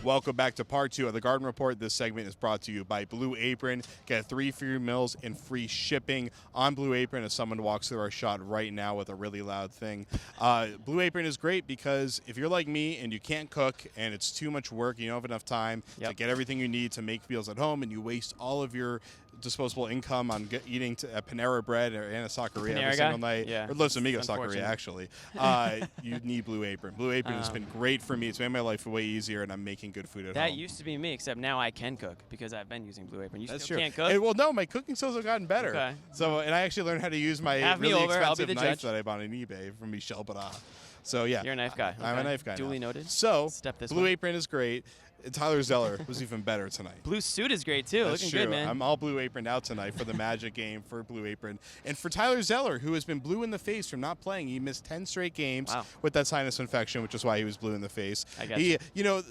Welcome back to part 2 of the Garden Report. This segment is brought to you by Blue Apron. Get 3 free meals and free shipping on Blue Apron as someone walks through our shot right now with a really loud thing. Blue Apron is great because if you're like me and you can't cook and it's too much work, you don't have enough time to get everything you need to make meals at home, and you waste all of your disposable income on eating Panera bread and a Saccaria every single night. Or Los Amigos Saccaria, actually. You need Blue Apron. Blue Apron has been great for me. It's made my life way easier, and I'm making good food at home. That used to be me, except now I can cook because I've been using Blue Apron. You That's still true. can't cook? Hey, well, no, my cooking skills have gotten better. Okay. So, and I actually learned how to use my really expensive knife that I bought on eBay from Michel Barat. So, yeah. You're a knife guy. I'm a knife guy Duly now. noted. So, Blue way. Apron is great. Tyler Zeller was even better tonight. Blue suit is great, too. That's Looking true. good, man. I'm all Blue Aproned out tonight for the Magic game for Blue Apron. And for Tyler Zeller, who has been blue in the face from not playing. He missed 10 straight games with that sinus infection, which is why he was blue in the face. I got you. You know,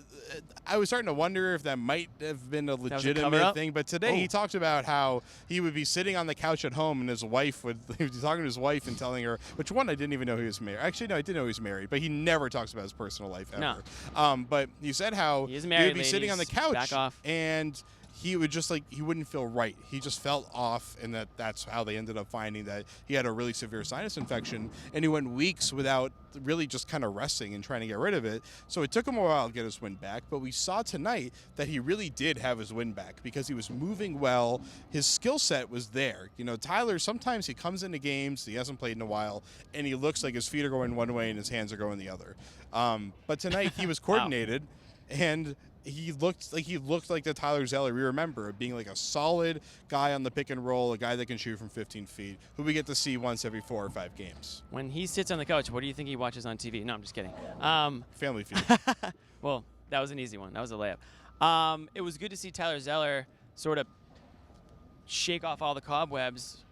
I was starting to wonder if that might have been a legitimate thing. But today he talked about how he would be sitting on the couch at home and his wife would – he was talking to his wife and telling her – which one, I didn't even know he was married. Actually, no, I did know he was married. But he never talks about his personal life ever. No. But he said how he would be sitting on the couch back off. and he would just he wouldn't feel right. He just felt off, and that's how they ended up finding that he had a really severe sinus infection, and he went weeks without really just kind of resting and trying to get rid of it. So it took him a while to get his wind back, but we saw tonight that he really did have his wind back because he was moving well. His skill set was there. You know, Tyler, sometimes he comes into games, he hasn't played in a while, and he looks like his feet are going one way and his hands are going the other. But tonight he was coordinated, and he looked like the Tyler Zeller we remember, being like a solid guy on the pick and roll, a guy that can shoot from 15 feet, who we get to see once every 4 or 5 games. When he sits on the couch, what do you think he watches on TV? No, I'm just kidding. Family Feud. Well, that was an easy one. That was a layup. It was good to see Tyler Zeller sort of shake off all the cobwebs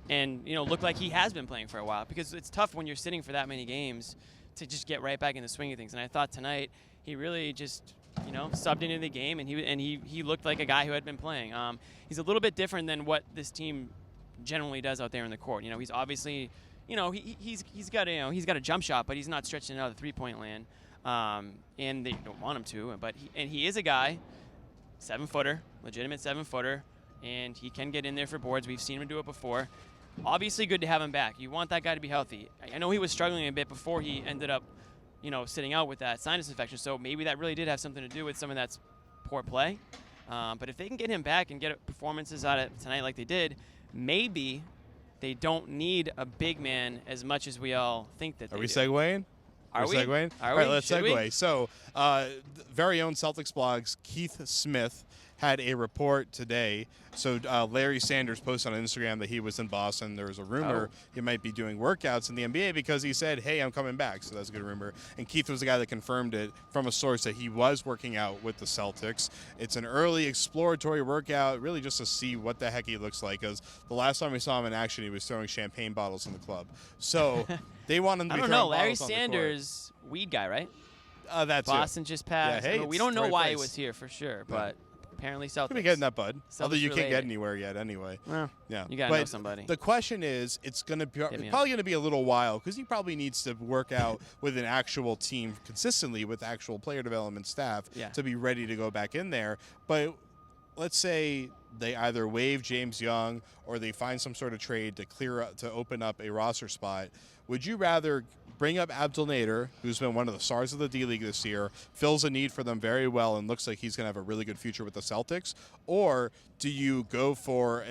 and, you know, look like he has been playing for a while, because it's tough when you're sitting for that many games to just get right back in the swing of things. And I thought tonight he really just, you know, subbed into the game, and he looked like a guy who had been playing. He's a little bit different than what this team generally does out there in the court. You know, he's obviously, you know, he's got a jump shot, but he's not stretching out of the 3-point land, and they don't want him to. But he is a guy, 7-footer, legitimate 7-footer, and he can get in there for boards. We've seen him do it before. Obviously, good to have him back. You want that guy to be healthy. I know he was struggling a bit before he ended up, you know, sitting out with that sinus infection, so maybe that really did have something to do with some of that poor play. But if they can get him back and get performances out of tonight like they did, maybe they don't need a big man as much as we all think that they do. Are we segueing? Are we? Segueing? All right, let's segue. So, very own Celtics blog's Keith Smith had a report today. So Larry Sanders posted on Instagram that he was in Boston. There was a rumor he might be doing workouts in the NBA because he said, hey, I'm coming back. So that's a good rumor. And Keith was the guy that confirmed it from a source that he was working out with the Celtics. It's an early exploratory workout, really just to see what the heck he looks like, because the last time we saw him in action, he was throwing champagne bottles in the club. So they want him to be throwing bottles on the court. Larry Sanders, weed guy, right? That's Boston just passed. Yeah, hey, we don't know why he was here for sure, but apparently Celtics. Could be getting that, bud. Celtics Although you can't related. get anywhere yet anyway. Well, yeah. You got to know somebody. The question is, it's probably going to be a little while, because he probably needs to work out with an actual team consistently with actual player development staff to be ready to go back in there. But let's say they either waive James Young or they find some sort of trade to open up a roster spot. Would you rather bring up Abdel Nader, who's been one of the stars of the D-League this year, fills a need for them very well and looks like he's going to have a really good future with the Celtics, or do you go for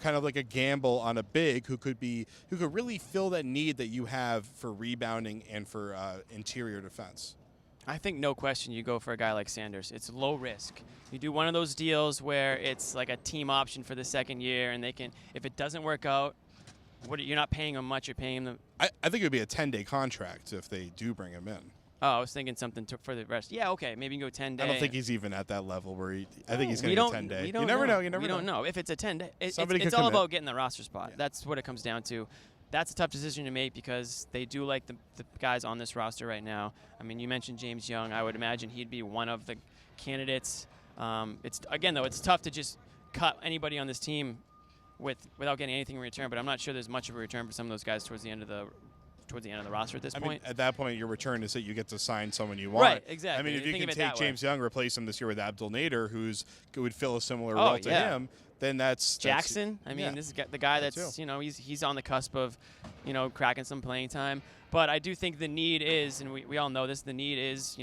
kind of like a gamble on a big who could really fill that need that you have for rebounding and for interior defense? I think no question you go for a guy like Sanders. It's low risk. You do one of those deals where it's like a team option for the second year, and they can, if it doesn't work out, you're not paying him much. You're paying them. I think it would be a 10-day contract if they do bring him in. Oh, I was thinking something for the rest. Yeah, okay, maybe you can go 10-day. I don't think he's even at that level where I think he's going to be 10-day. You never know. You never know. We don't know. If it's a 10-day, it's commit. all about getting the roster spot. Yeah. That's what it comes down to. That's a tough decision to make because they do like the guys on this roster right now. I mean, you mentioned James Young. I would imagine he'd be one of the candidates. It's tough to just cut anybody on this team without getting anything in return, but I'm not sure there's much of a return for some of those guys towards the end of the towards the end of the roster at this I mean, point. at that point, your return is that you get to sign someone you want. Right, exactly. I mean, if you Think can of it take that way. James Young, replace him this year with Abdul Nader, who would fill a similar Oh, role to yeah. him, then that's Jackson. I mean, yeah. this is the guy That that's too. he's on the cusp of cracking some playing time. But I do think the need is, and we all know this, the need is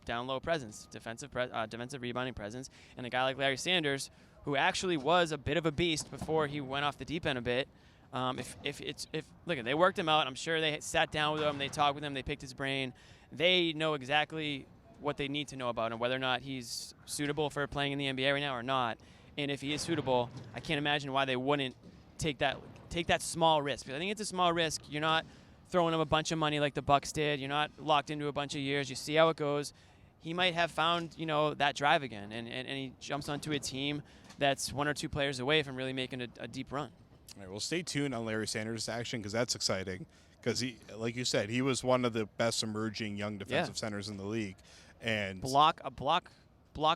down low presence, defensive rebounding presence, and a guy like Larry Sanders, who actually was a bit of a beast before he went off the deep end a bit. Look, they worked him out. I'm sure they sat down with him, they talked with him, they picked his brain. They know exactly what they need to know about him, whether or not he's suitable for playing in the NBA right now or not. And if he is suitable, I can't imagine why they wouldn't take that small risk. Because I think it's a small risk. You're not throwing him a bunch of money like the Bucks did. You're not locked into a bunch of years. You see how it goes. He might have found that drive again, and he jumps onto a team that's one or two players away from really making a deep run. All right, well, stay tuned on Larry Sanders' action because that's exciting. Because he, like you said, he was one of the best emerging young defensive centers in the league, and block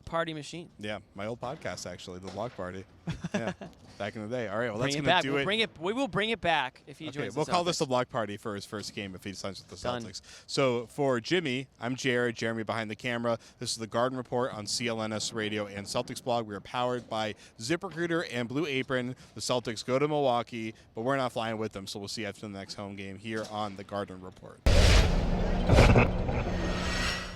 party machine. Yeah, my old podcast actually, the Block Party. Yeah, back in the day. All right, well, that's Bring it gonna back. do We'll it. bring it. We will bring it back if he Okay, joins. we'll the call this Celtics. the Block Party for his first game if he signs with the Done. Celtics. So for Jimmy, I'm Jared, Jeremy behind the camera. This is the Garden Report on CLNS Radio and Celtics Blog. We are powered by ZipRecruiter and Blue Apron. The Celtics go to Milwaukee, but we're not flying with them, so we'll see you after the next home game here on the Garden Report.